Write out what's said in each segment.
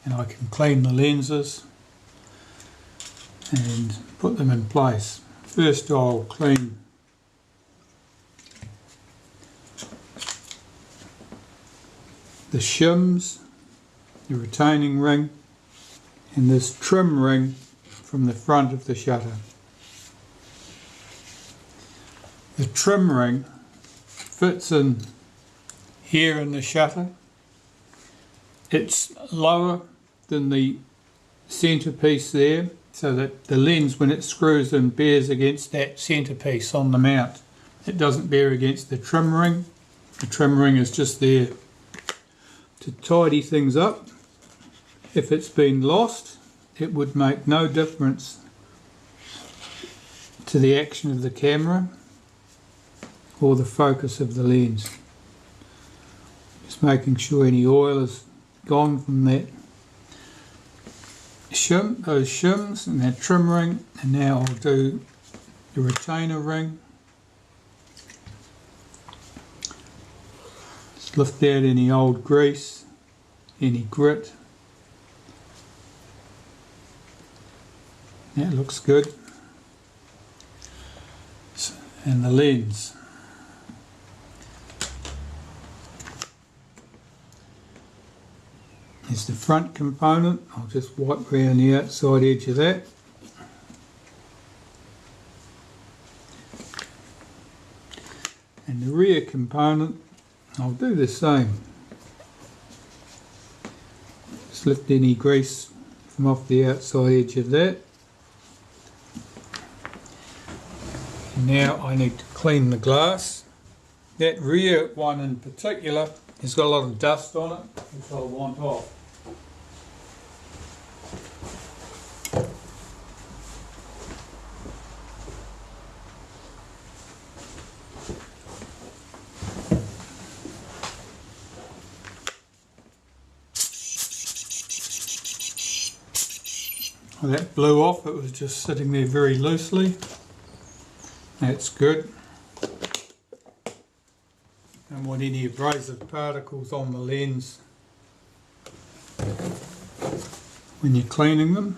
and I can clean the lenses and put them in place. First I'll clean the shims, the retaining ring, and this trim ring from the front of the shutter. The trim ring fits in here in the shutter. It's lower than the centerpiece there, so that the lens, when it screws in, bears against that centerpiece on the mount. It doesn't bear against the trim ring. The trim ring is just there to tidy things up. If it's been lost, it would make no difference to the action of the camera or the focus of the lens. Just making sure any oil is gone from that shim, those shims and that trim ring. And now I'll do the retainer ring. Just lift out any old grease, any grit. That looks good. And the lens. Here's the front component. I'll just wipe around the outside edge of that. And the rear component, I'll do the same. Just lift any grease from off the outside edge of that. And now I need to clean the glass. That rear one in particular has got a lot of dust on it, which I'll want off. Well, that blew off. It was just sitting there very loosely. That's good. Don't want any abrasive particles on the lens when you're cleaning them.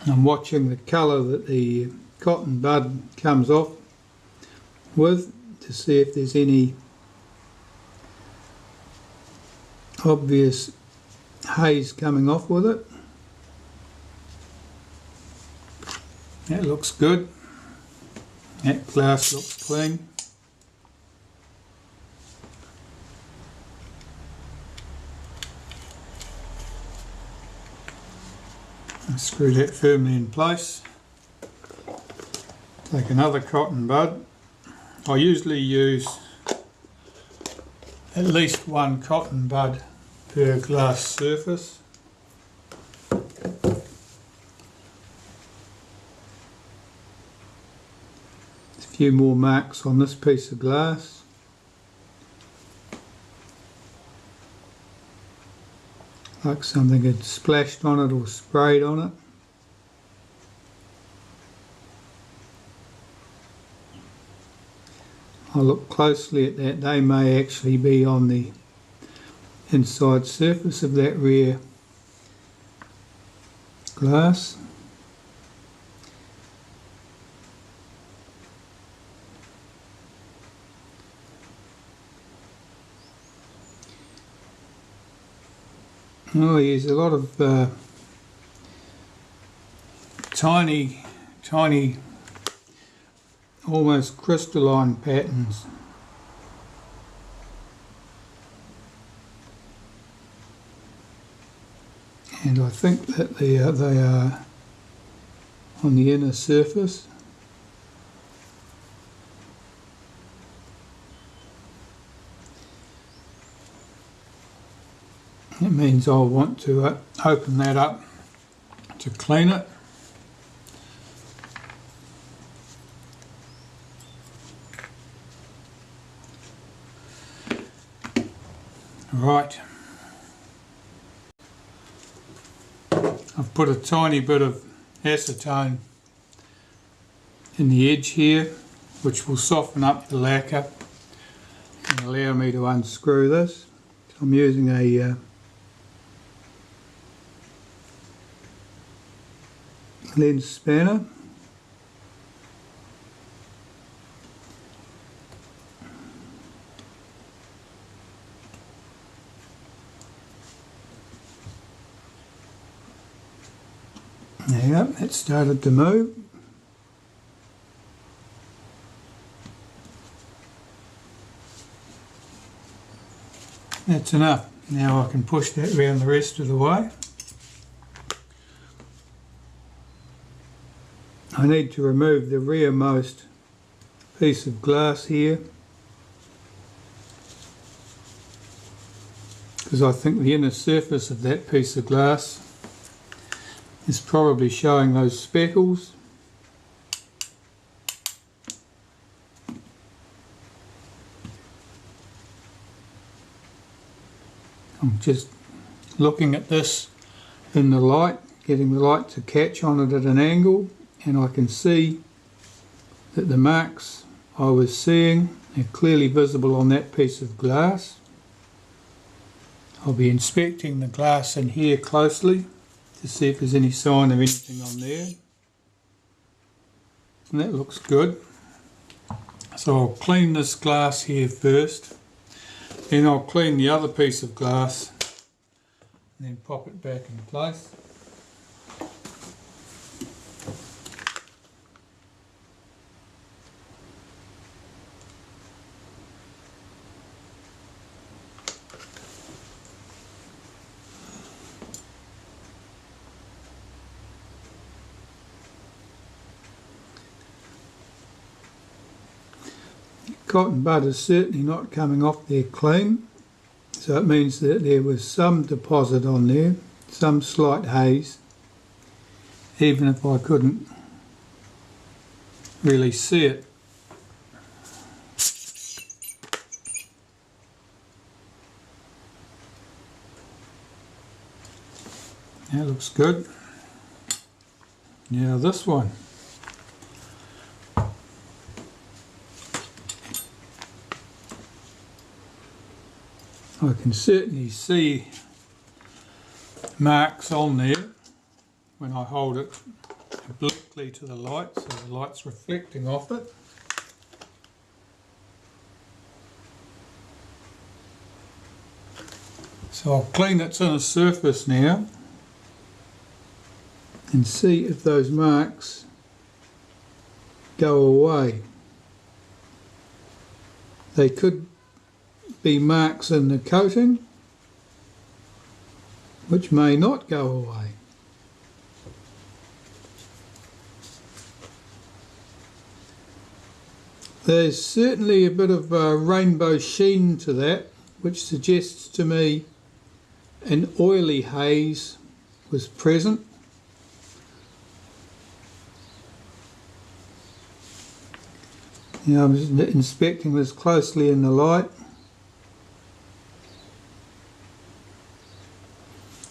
I'm watching the colour that the cotton bud comes off with to see if there's any obvious haze coming off with it. That looks good. That glass looks clean. I'll screw that firmly in place. Take another cotton bud. I usually use at least one cotton bud per glass surface. A few more marks on this piece of glass. Like something had splashed on it or sprayed on it. I'll look closely at that. They may actually be on the inside surface of that rear glass. Oh, I use a lot of tiny almost crystalline patterns. And I think that they are on the inner surface. It means I'll want to open that up to clean it. Right. I've put a tiny bit of acetone in the edge here, which will soften up the lacquer and allow me to unscrew this. So I'm using a lens spanner. There you go, it started to move. That's enough. Now I can push that around the rest of the way. I need to remove the rearmost piece of glass here, because I think the inner surface of that piece of glass is probably showing those speckles. I'm just looking at this in the light, getting the light to catch on it at an angle, and I can see that the marks I was seeing are clearly visible on that piece of glass. I'll be inspecting the glass in here closely to see if there's any sign of anything on there. And that looks good. So I'll clean this glass here first, then I'll clean the other piece of glass and then pop it back in place. Cotton bud is certainly not coming off there clean, so it means that there was some deposit on there, some slight haze, even if I couldn't really see it. That looks good. Now this one. I can certainly see marks on there when I hold it obliquely to the light, so the light's reflecting off it. So I'll clean its inner surface now and see if those marks go away. They could be marks in the coating which may not go away. There's certainly a bit of a rainbow sheen to that, which suggests to me an oily haze was present. Now I'm just inspecting this closely in the light.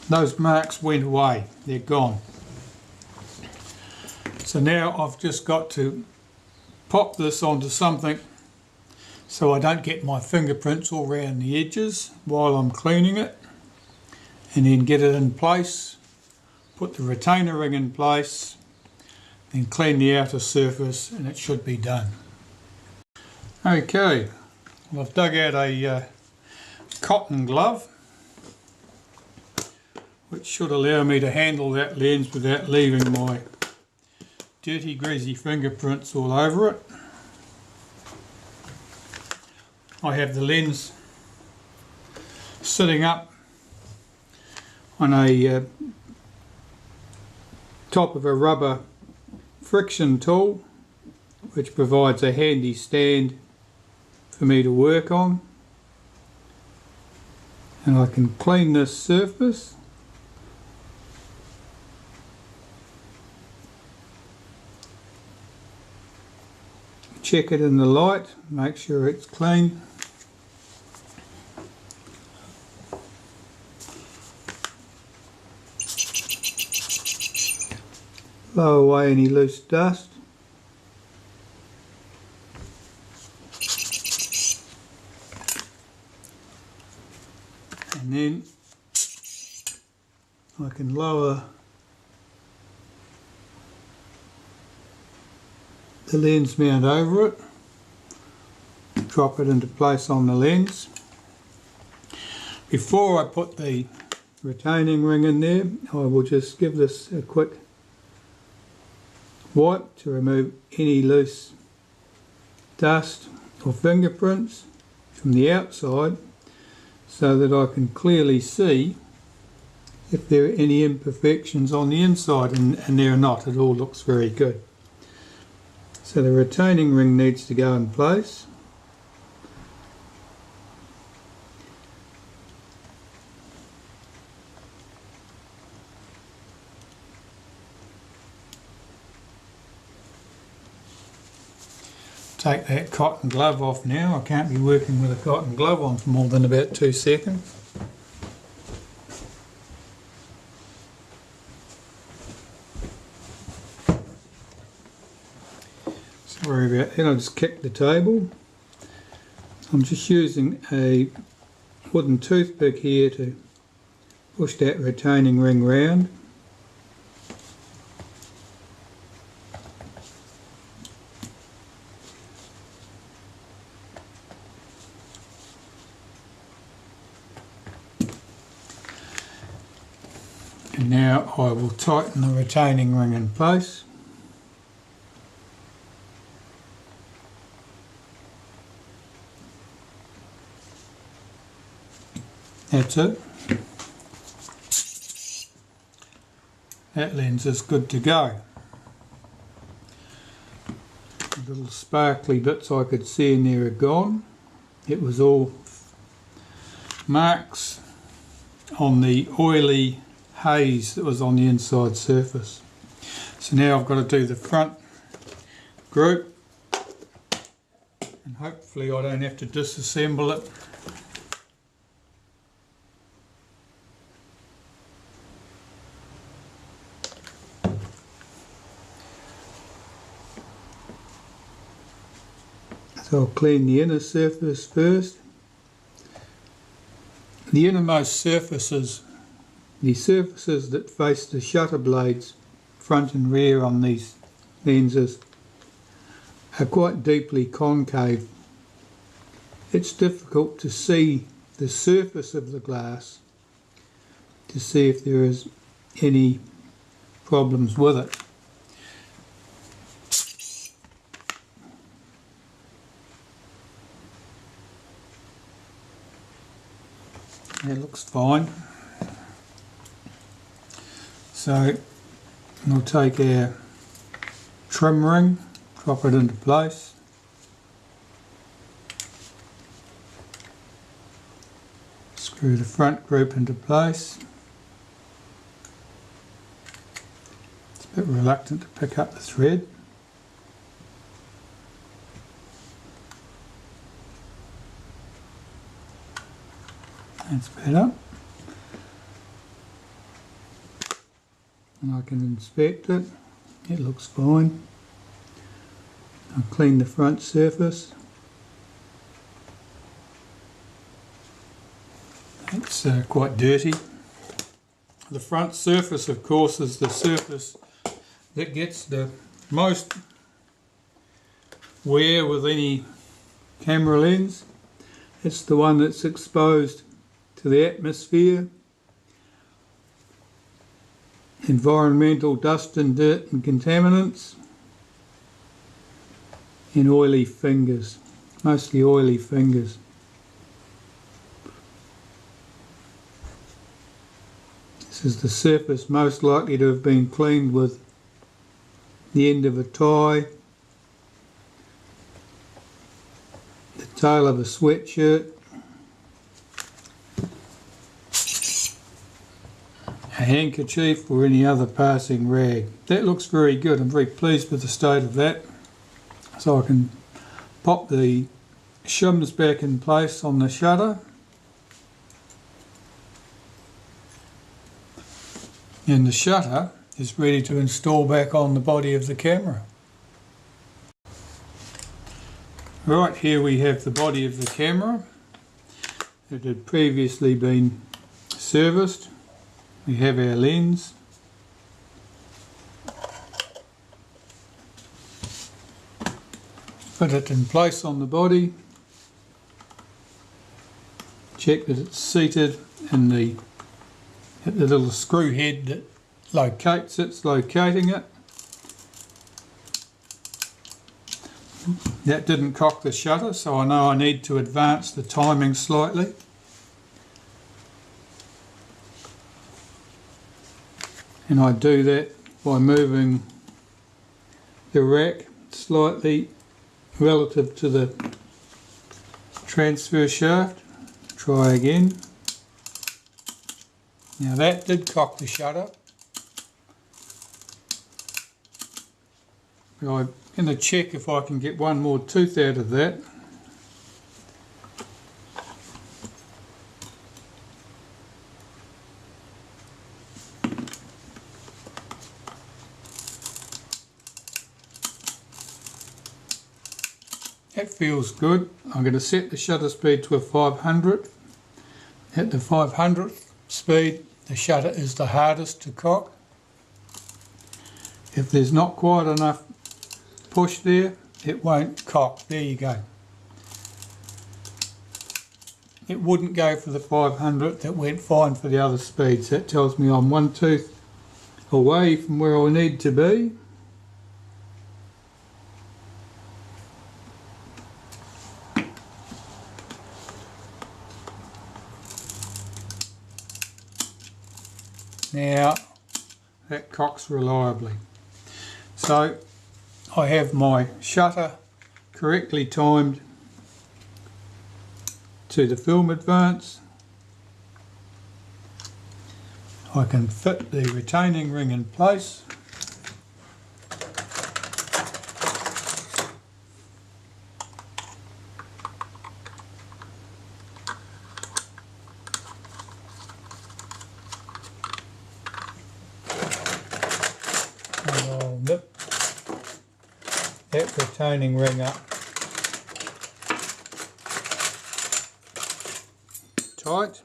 Those marks went away, they're gone. So now I've just got to pop this onto something so I don't get my fingerprints all around the edges while I'm cleaning it, and then get it in place, put the retainer ring in place, then clean the outer surface, and it should be done. Okay, well, I've dug out a cotton glove, which should allow me to handle that lens without leaving my dirty, greasy fingerprints all over it. I have the lens sitting up on a top of a rubber friction tool, which provides a handy stand for me to work on. And I can clean this surface. Check it in the light, make sure it's clean. blow away any loose dust. And then I can lower the lens mount over it, drop it into place on the lens. Before I put the retaining ring in there, I will just give this a quick wipe to remove any loose dust or fingerprints from the outside, so that I can clearly see if there are any imperfections on the inside, and there are not. It all looks very good. So the retaining ring needs to go in place. Take that cotton glove off now. I can't be working with a cotton glove on for more than about 2 seconds. Sorry about that, I just kicked the table. I'm just using a wooden toothpick here to push that retaining ring round. And now I will tighten the retaining ring in place. That's it. That lens is good to go. The little sparkly bits I could see in there are gone. It was all marks on the oily haze that was on the inside surface. So now I've got to do the front group, and hopefully I don't have to disassemble it. So I'll clean the inner surface first. The innermost surfaces, the surfaces that face the shutter blades, front and rear on these lenses, are quite deeply concave. It's difficult to see the surface of the glass to see if there is any problems with it. It looks fine. So we'll take our trim ring, drop it into place. Screw the front group into place. It's a bit reluctant to pick up the thread. That's better. And I can inspect it. It looks fine. I'll clean the front surface. It's quite dirty. The front surface, of course, is the surface that gets the most wear with any camera lens. It's the one that's exposed to the atmosphere, environmental dust and dirt and contaminants, and oily fingers, mostly oily fingers. This is the surface most likely to have been cleaned with the end of a tie, the tail of a sweatshirt, a handkerchief or any other passing rag. That looks very good. I'm very pleased with the state of that. So I can pop the shims back in place on the shutter. And the shutter is ready to install back on the body of the camera. Right, here we have the body of the camera. It had previously been serviced. We have our lens. Put it in place on the body. Check that it's seated in at the little screw head that locates it's locating it. That didn't cock the shutter, so I know I need to advance the timing slightly. And I do that by moving the rack slightly relative to the transfer shaft. Try again. Now that did cock the shutter. But I'm going to check if I can get one more tooth out of that. That feels good. I'm going to set the shutter speed to a 500. At the 500th speed, the shutter is the hardest to cock. If there's not quite enough push there, it won't cock. There you go. It wouldn't go for the 500th, it went fine for the other speeds. That tells me I'm one tooth away from where I need to be. Now that cocks reliably. So I have my shutter correctly timed to the film advance. I can fit the retaining ring in place. That retaining ring up tight.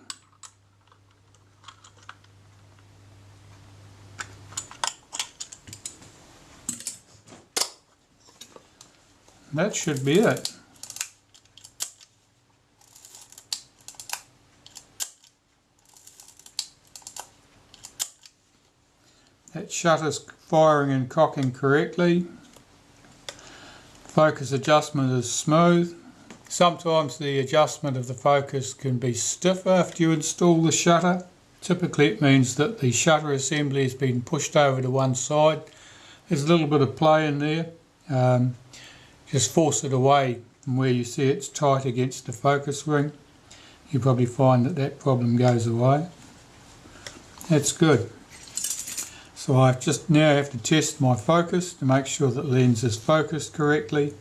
That should be it. That shutter's firing and cocking correctly. Focus adjustment is smooth. Sometimes the adjustment of the focus can be stiff after you install the shutter. Typically it means that the shutter assembly has been pushed over to one side. There's a little bit of play in there. Just force it away from where you see it's tight against the focus ring. You probably find that that problem goes away. That's good. So I just now have to test my focus to make sure that the lens is focused correctly.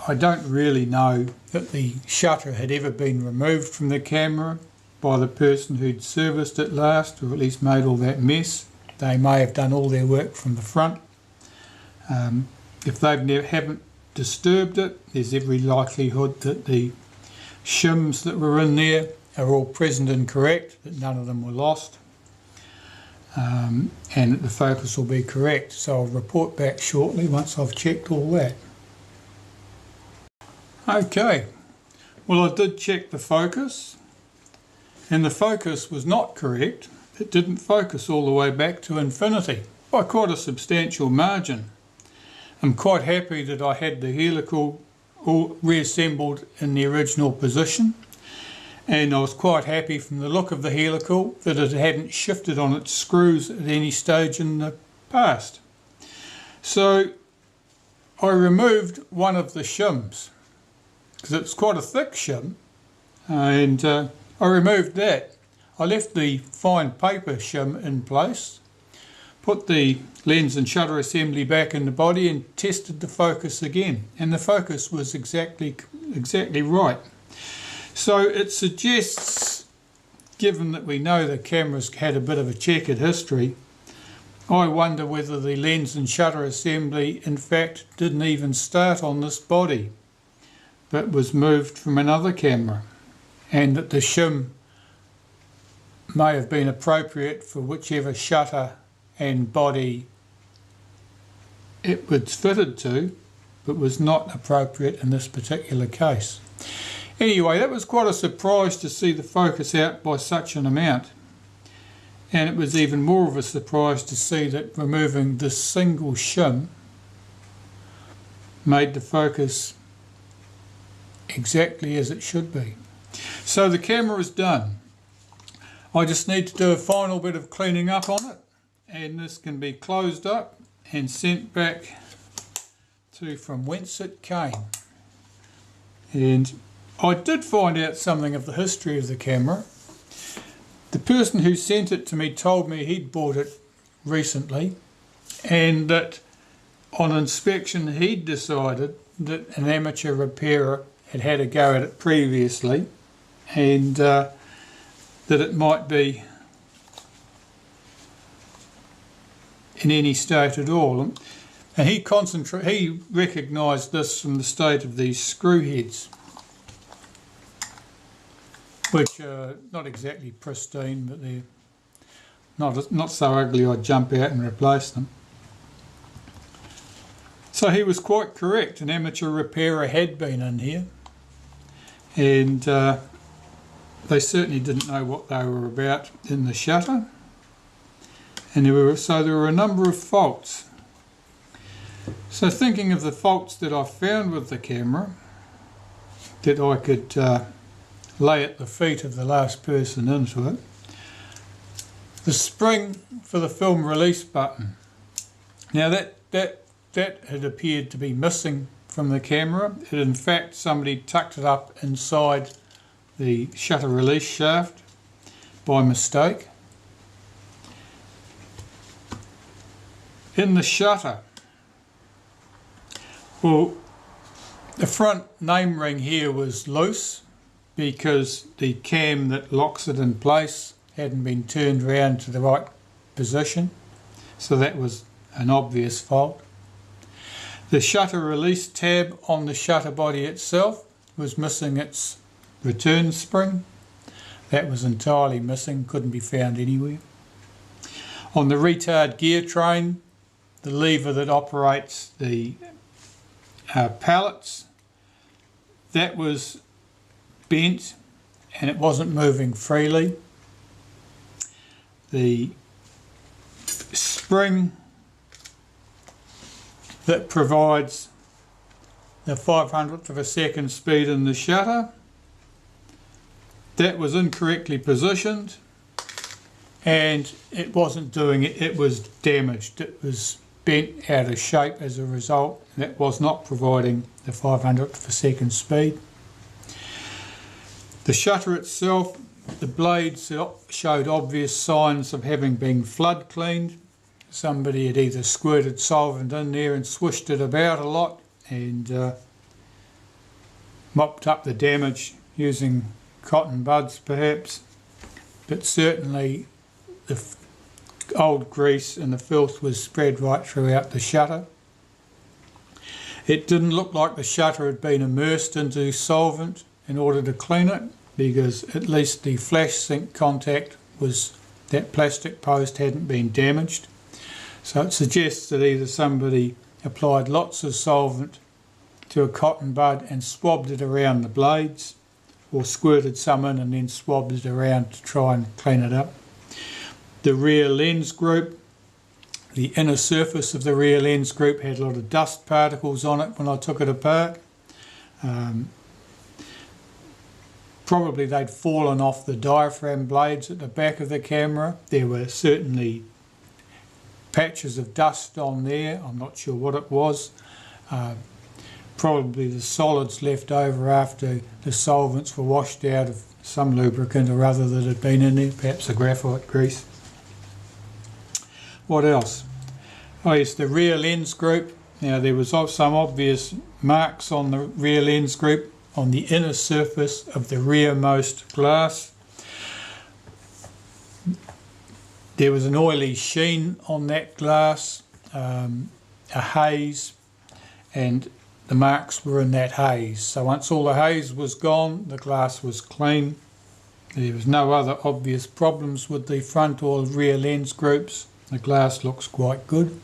I don't really know that the shutter had ever been removed from the camera by the person who'd serviced it last, or at least made all that mess. They may have done all their work from the front. If they haven't disturbed it, there's every likelihood that the shims that were in there are all present and correct, that none of them were lost, and that the focus will be correct. So I'll report back shortly once I've checked all that. Okay, well I did check the focus, and the focus was not correct. It didn't focus all the way back to infinity by quite a substantial margin. I'm quite happy that I had the helical all reassembled in the original position, and I was quite happy from the look of the helical that it hadn't shifted on its screws at any stage in the past. So I removed one of the shims because it's quite a thick shim, and I removed that. I left the fine paper shim in place, put the lens and shutter assembly back in the body and tested the focus again, and the focus was exactly right. So it suggests, given that we know the camera's had a bit of a checkered history, I wonder whether the lens and shutter assembly in fact didn't even start on this body, but was moved from another camera, and that the shim may have been appropriate for whichever shutter and body it was fitted to, but was not appropriate in this particular case. Anyway, that was quite a surprise to see the focus out by such an amount. And it was even more of a surprise to see that removing this single shim made the focus exactly as it should be. So the camera is done. I just need to do a final bit of cleaning up on it, and this can be closed up and sent back to from whence it came. And I did find out something of the history of the camera. The person who sent it to me told me he'd bought it recently, and that on inspection he'd decided that an amateur repairer had had a go at it previously, and that it might be in any state at all. And he recognised this from the state of these screw heads, which are not exactly pristine, but they're not so ugly I'd jump out and replace them. So he was quite correct. An amateur repairer had been in here, and they certainly didn't know what they were about in the shutter, and there were a number of faults. So thinking of the faults that I found with the camera that I could lay at the feet of the last person into it, the spring for the film release button. Now that had appeared to be missing from the camera. In fact, somebody tucked it up inside the shutter release shaft by mistake. In the shutter, well, the front name ring here was loose because the cam that locks it in place hadn't been turned around to the right position, so that was an obvious fault. The shutter release tab on the shutter body itself was missing its return spring. That was entirely missing, couldn't be found anywhere. On the retard gear train, the lever that operates the pallets, that was bent and it wasn't moving freely. The spring that provides the 500th of a second speed in the shutter, that was incorrectly positioned, and it wasn't doing it, it was damaged, it was bent out of shape as a result, and that was not providing the 500th of a second speed. The shutter itself, the blades showed obvious signs of having been flood cleaned. Somebody had either squirted solvent in there and swished it about a lot and mopped up the damage using cotton buds perhaps, but certainly the old grease and the filth was spread right throughout the shutter. It didn't look like the shutter had been immersed into solvent in order to clean it, because at least the flash sink contact was, that plastic post hadn't been damaged. So it suggests that either somebody applied lots of solvent to a cotton bud and swabbed it around the blades, or squirted some in and then swabbed it around to try and clean it up. The rear lens group, the inner surface of the rear lens group had a lot of dust particles on it when I took it apart. Probably they'd fallen off the diaphragm blades at the back of the camera. There were certainly patches of dust on there. I'm not sure what it was. Probably the solids left over after the solvents were washed out of some lubricant or other that had been in there, perhaps a graphite grease. What else? Oh yes, the rear lens group. Now there was some obvious marks on the rear lens group on the inner surface of the rearmost glass. There was an oily sheen on that glass, a haze, and the marks were in that haze. So once all the haze was gone, the glass was clean. There was no other obvious problems with the front or rear lens groups. The glass looks quite good.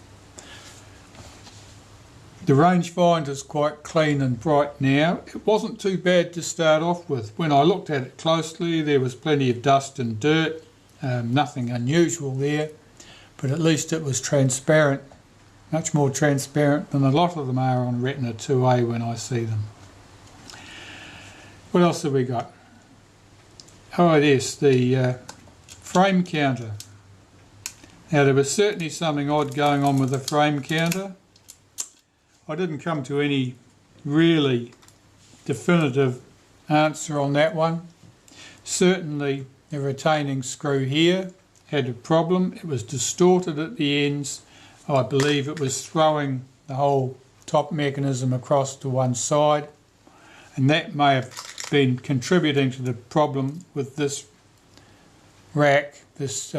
The rangefinder is quite clean and bright now. It wasn't too bad to start off with. When I looked at it closely, there was plenty of dust and dirt, nothing unusual there, but at least it was transparent, much more transparent than a lot of them are on Retina IIa when I see them. What else have we got? Oh yes, the frame counter. Now there was certainly something odd going on with the frame counter. I didn't come to any really definitive answer on that one. Certainly the retaining screw here had a problem. It was distorted at the ends. I believe it was throwing the whole top mechanism across to one side, and that may have been contributing to the problem with this rack, this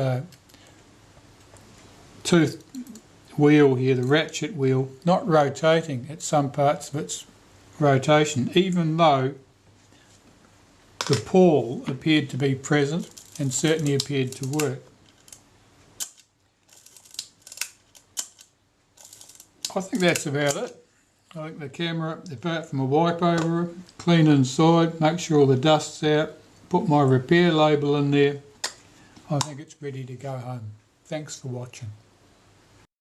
tooth wheel here, the ratchet wheel, not rotating at some parts of its rotation, even though the pawl appeared to be present and certainly appeared to work. I think that's about it. I think the camera, apart from a wipe over it, clean inside, make sure all the dust's out, put my repair label in there, I think it's ready to go home. Thanks for watching.